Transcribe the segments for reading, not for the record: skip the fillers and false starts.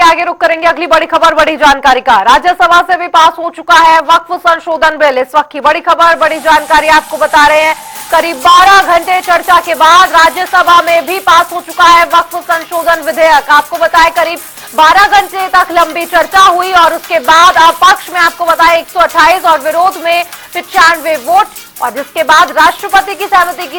आगे रुक करेंगे अगली बड़ी खबर, बड़ी जानकारी का। राज्यसभा से भी पास हो चुका है वक्फ संशोधन बिल। इस वक्त की बड़ी खबर, बड़ी जानकारी आपको बता रहे हैं। करीब 12 घंटे चर्चा के बाद राज्यसभा में भी पास हो चुका है वक्फ संशोधन विधेयक। आपको बताएं करीब 12 घंटे तक लंबी चर्चा हुई और उसके बाद पक्ष में आपको बताएं 128 और विरोध में 95 वोट, और जिसके बाद राष्ट्रपति की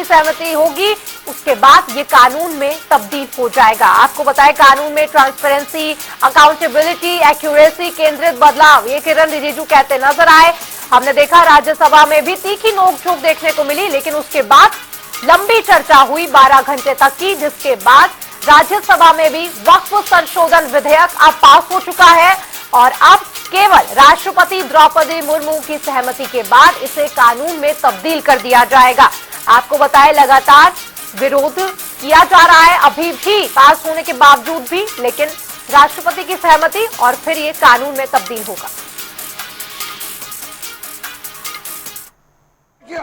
सहमति होगी, उसके बाद ये कानून में तब्दील हो जाएगा। आपको बताएं कानून में ट्रांसपेरेंसी, अकाउंटेबिलिटी, एक्यूरेसी केंद्रित बदलाव, ये किरण रिजिजू कहते नजर आए। हमने देखा राज्यसभा में भी तीखी नोकझोंक देखने को मिली, लेकिन उसके बाद लंबी चर्चा हुई 12 घंटे तक की, जिसके बाद राज्यसभा में भी वक्फ संशोधन विधेयक अब पास हो चुका है और अब केवल राष्ट्रपति द्रौपदी मुर्मू की सहमति के बाद इसे कानून में तब्दील कर दिया जाएगा। आपको बताएं लगातार विरोध किया जा रहा है अभी भी पास होने के बावजूद भी, लेकिन राष्ट्रपति की सहमति और फिर ये कानून में तब्दील होगा।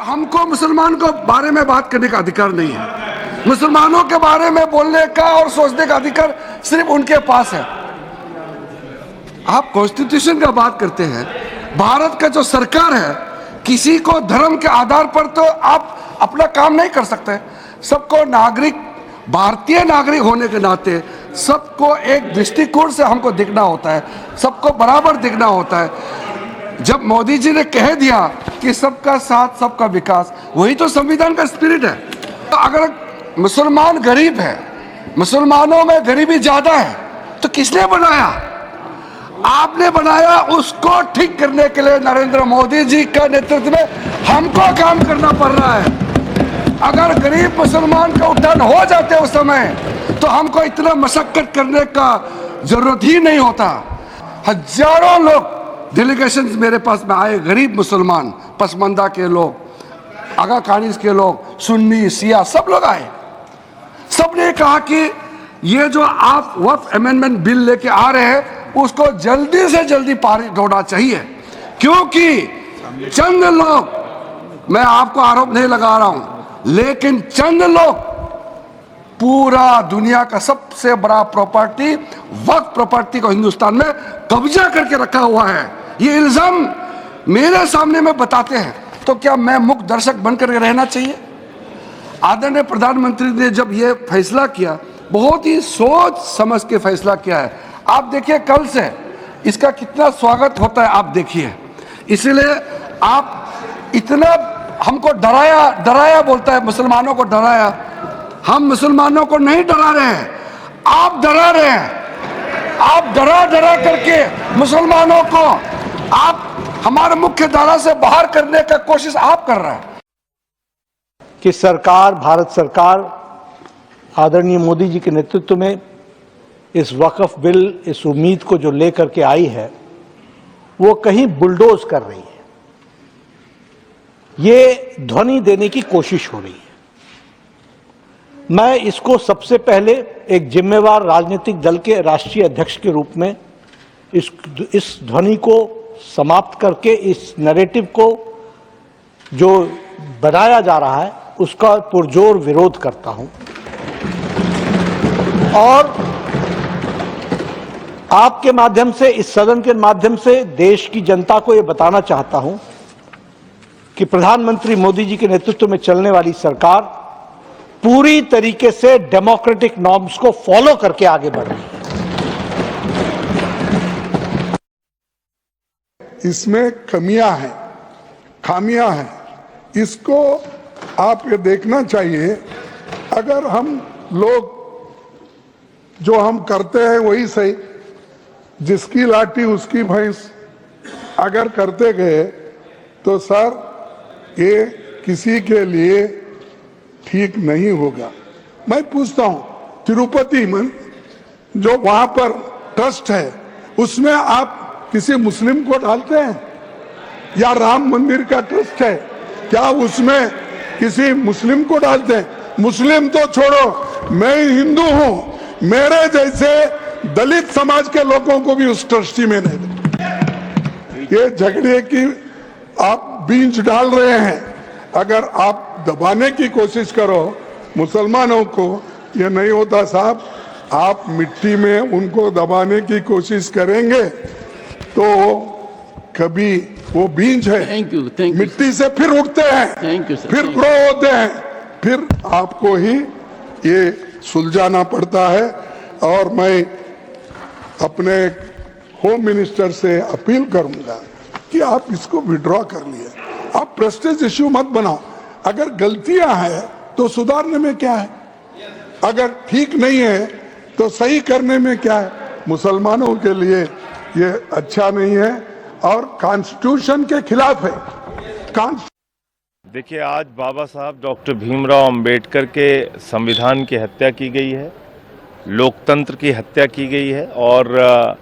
हमको मुसलमान को बारे में बात करने का अधिकार नहीं है। मुसलमानों के बारे में बोलने का और सोचने का अधिकार सिर्फ उनके पास है। आप कॉन्स्टिट्यूशन का बात करते हैं, भारत का जो सरकार है, किसी को धर्म के आधार पर तो आप अपना काम नहीं कर सकते। सबको नागरिक, भारतीय नागरिक होने के नाते सबको एक दृष्टिकोण से हमको देखना होता है, सबको बराबर देखना होता है। जब मोदी जी ने कह दिया कि सबका साथ सबका विकास, वही तो संविधान का स्पिरिट है। तो अगर मुसलमान गरीब है, मुसलमानों में गरीबी ज्यादा है, तो किसने बनाया? आपने बनाया। उसको ठीक करने के लिए नरेंद्र मोदी जी का नेतृत्व में हमको काम करना पड़ रहा है। अगर गरीब मुसलमान का उत्थान हो जाते उस समय, तो हमको इतना मशक्कत करने का जरूरत ही नहीं होता। हजारों लोग डेलीगेशन मेरे पास में आए, गरीब मुसलमान, पसमंदा के लोग, आगा कानिस के लोग, सुन्नी सिया सब लोग आए। सबने कहा कि ये जो आप वक्फ अमेंडमेंट बिल लेके आ रहे हैं, उसको जल्दी से जल्दी पारित होना चाहिए, क्योंकि चंद लोग, मैं आपको आरोप नहीं लगा रहा हूं, लेकिन चंद लोग पूरा दुनिया का सबसे बड़ा प्रॉपर्टी, वक्फ प्रॉपर्टी को हिंदुस्तान में कब्जा करके रखा हुआ है। ये इल्जाम मेरे सामने में बताते हैं, तो क्या मैं मुक्त दर्शक बनकर रहना चाहिए? आदरणीय प्रधानमंत्री ने जब ये फैसला किया, बहुत ही सोच समझ के फैसला किया है। आप देखिए कल से इसका कितना स्वागत होता है, आप देखिए। इसीलिए आप इतना हमको डराया बोलता है, मुसलमानों को डराया। हम मुसलमानों को नहीं डरा रहे हैं, आप डरा रहे हैं। आप डरा करके मुसलमानों को आप हमारे मुख्य धारा से बाहर करने का कोशिश आप कर रहे हैं। कि सरकार, भारत सरकार आदरणीय मोदी जी के नेतृत्व में इस वक्फ बिल, इस उम्मीद को जो लेकर के आई है, वो कहीं बुलडोज कर रही है। ये ध्वनि देने की कोशिश हो रही है। मैं इसको सबसे पहले एक जिम्मेवार राजनीतिक दल के राष्ट्रीय अध्यक्ष के रूप में इस ध्वनि को समाप्त करके, इस नैरेटिव को जो बनाया जा रहा है उसका पुरजोर विरोध करता हूं। और आपके माध्यम से, इस सदन के माध्यम से देश की जनता को यह बताना चाहता हूं कि प्रधानमंत्री मोदी जी के नेतृत्व में चलने वाली सरकार पूरी तरीके से डेमोक्रेटिक नॉर्म्स को फॉलो करके आगे बढ़ रही है। इसमें कमियां हैं, खामियां हैं, इसको आप ये देखना चाहिए। अगर हम लोग जो हम करते हैं वही सही, जिसकी लाठी उसकी भैंस अगर करते गए तो सर ये किसी के लिए ठीक नहीं होगा। मैं पूछता हूं, तिरुपति में जो वहां पर ट्रस्ट है, उसमें आप किसी मुस्लिम को डालते हैं? या राम मंदिर का ट्रस्ट है, क्या उसमें किसी मुस्लिम को डालते हैं? मुस्लिम तो छोड़ो, मैं हिंदू हूं, मेरे जैसे दलित समाज के लोगों को भी उस ट्रस्टी में नहीं दे। ये झगड़े की आप बीज डाल रहे हैं। अगर आप दबाने की कोशिश करो मुसलमानों को, ये नहीं होता साहब। आप मिट्टी में उनको दबाने की कोशिश करेंगे तो कभी वो बीज है, थैंक यू मिट्टी से फिर उठते हैं, थैंक यू सर, फिर थैंक ग्रो होते हैं, फिर आपको ही ये सुलझाना पड़ता है। और मैं अपने होम मिनिस्टर से अपील करूंगा कि आप इसको विड्रॉ कर लिए, आप प्रेस्टीज इश्यू मत बनाओ। अगर गलतियां हैं तो सुधारने में क्या है, अगर ठीक नहीं है तो सही करने में क्या है। मुसलमानों के लिए ये अच्छा नहीं है और कॉन्स्टिट्यूशन के खिलाफ है। देखिए, आज बाबा साहब डॉक्टर भीमराव अंबेडकर के संविधान की हत्या की गई है, लोकतंत्र की हत्या की गई है और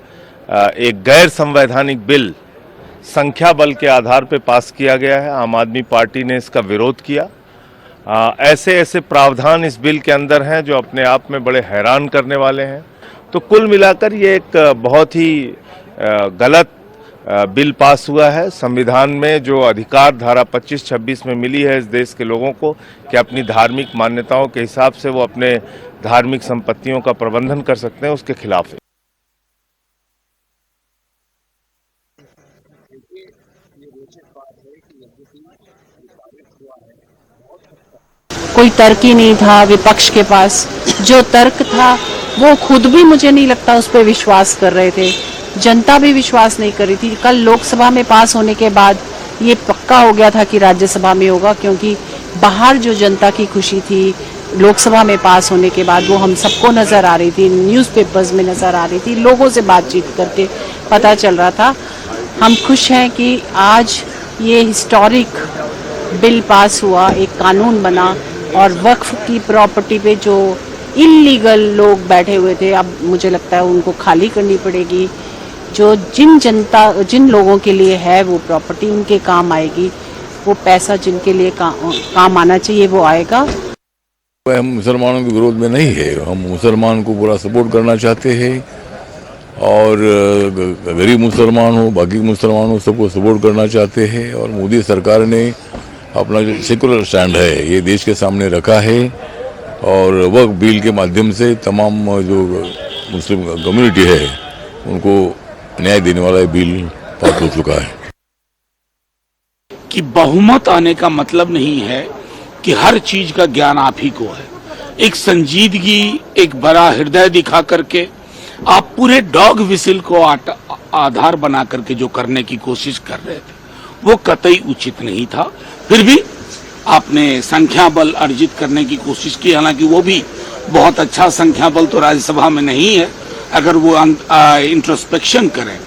एक गैर संवैधानिक बिल संख्या बल के आधार पर पास किया गया है। आम आदमी पार्टी ने इसका विरोध किया। ऐसे ऐसे प्रावधान इस बिल के अंदर हैं जो अपने आप में बड़े हैरान करने वाले हैं। तो कुल मिलाकर ये एक बहुत ही गलत बिल पास हुआ है। संविधान में जो अधिकार धारा 25-26 में मिली है इस देश के लोगों को कि अपनी धार्मिक मान्यताओं के हिसाब से वो अपने धार्मिक संपत्तियों का प्रबंधन कर सकते हैं, उसके खिलाफ है। कोई तर्क ही नहीं था विपक्ष के पास। जो तर्क था वो खुद भी मुझे नहीं लगता उस पर विश्वास कर रहे थे, जनता भी विश्वास नहीं कर रही थी। कल लोकसभा में पास होने के बाद ये पक्का हो गया था कि राज्यसभा में होगा, क्योंकि बाहर जो जनता की खुशी थी लोकसभा में पास होने के बाद वो हम सबको नज़र आ रही थी, न्यूज़पेपर्स में नज़र आ रही थी, लोगों से बातचीत करके पता चल रहा था। हम खुश हैं कि आज ये हिस्टोरिक बिल पास हुआ, एक कानून बना और वक्फ की प्रॉपर्टी पे जो इल्लीगल लोग बैठे हुए थे अब मुझे लगता है उनको खाली करनी पड़ेगी। जो जिन लोगों के लिए है वो प्रॉपर्टी उनके काम आएगी, वो पैसा जिनके लिए काम आना चाहिए वो आएगा। हम मुसलमानों के विरोध में नहीं है, हम मुसलमान को पूरा सपोर्ट करना चाहते हैं और गरीब मुसलमान हो बाकी मुसलमान हो सबको सपोर्ट करना चाहते हैं। और मोदी सरकार ने अपना जो सेकुलर स्टैंड है ये देश के सामने रखा है और वक्फ बिल के माध्यम से तमाम जो मुस्लिम कम्युनिटी है उनको न्याय देने वाला बिल पास हो चुका है। कि बहुमत आने का मतलब नहीं है कि हर चीज का ज्ञान आप ही को है। एक संजीदगी, एक बड़ा हृदय दिखा करके आप पूरे डॉग विसिल को आधार बना करके जो करने की कोशिश कर रहे थे वो कतई उचित नहीं था। फिर भी आपने संख्या बल अर्जित करने की कोशिश की, हालांकि वो भी बहुत अच्छा संख्या बल तो राज्यसभा में नहीं है अगर वो इंट्रोस्पेक्शन करें।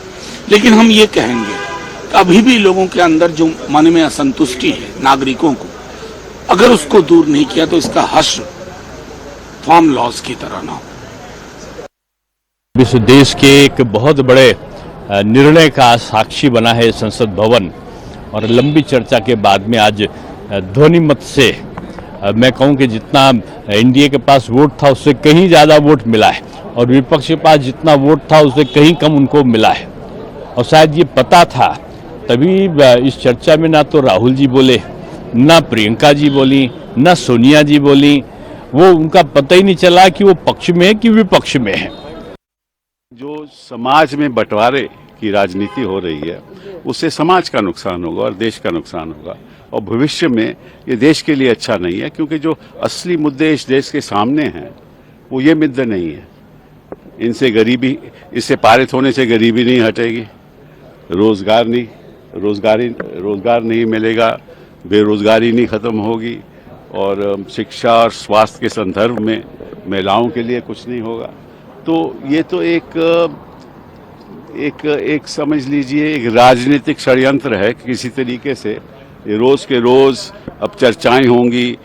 लेकिन हम ये कहेंगे कि अभी भी लोगों के अंदर जो मन में असंतुष्टि है नागरिकों को, अगर उसको दूर नहीं किया तो इसका हश्र फार्म लॉस की तरह ना हो। इस देश के एक बहुत बड़े निर्णय का साक्षी बना है संसद भवन और लंबी चर्चा के बाद में आज ध्वनि मत से मैं कहूं कि जितना एनडीए के पास वोट था उससे कहीं ज़्यादा वोट मिला है और विपक्ष के पास जितना वोट था उससे कहीं कम उनको मिला है। और शायद ये पता था तभी इस चर्चा में ना तो राहुल जी बोले, ना प्रियंका जी बोली, ना सोनिया जी बोली। वो उनका पता ही नहीं चला कि वो पक्ष में है कि विपक्ष में है। जो समाज में बंटवारे की राजनीति हो रही है उससे समाज का नुकसान होगा और देश का नुकसान होगा और भविष्य में ये देश के लिए अच्छा नहीं है, क्योंकि जो असली मुद्दे इस देश के सामने हैं वो ये मुद्दे नहीं है। इनसे गरीबी, इससे पारित होने से गरीबी नहीं हटेगी, रोजगार नहीं मिलेगा, बेरोजगारी नहीं खत्म होगी और शिक्षा और स्वास्थ्य के संदर्भ में महिलाओं के लिए कुछ नहीं होगा। तो ये तो एक समझ लीजिए एक राजनीतिक षड्यंत्र है। किसी तरीके से ये रोज के रोज अब चर्चाएं होंगी,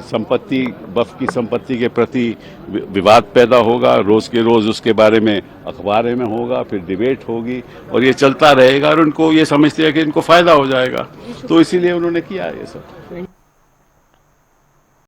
संपत्ति वक्फ की संपत्ति के प्रति विवाद पैदा होगा, रोज के रोज उसके बारे में अखबार में होगा, फिर डिबेट होगी और ये चलता रहेगा और उनको ये समझते हैं कि इनको फायदा हो जाएगा, तो इसीलिए उन्होंने किया ये सब।